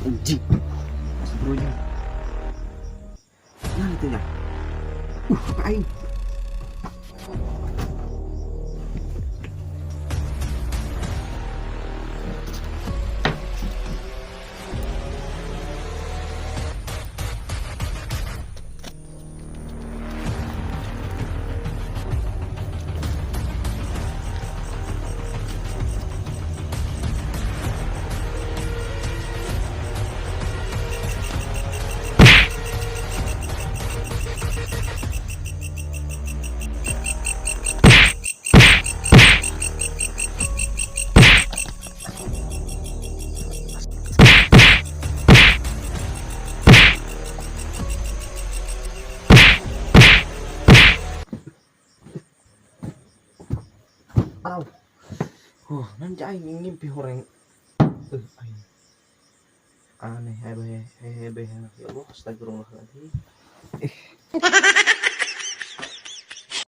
Anjing. Astagfirullah. Nah itu ya. Aing. Aw. Nanti aing ngimpi horeng. Aing. Aneh, hebe, ya Allah, astagfirullahaladzim.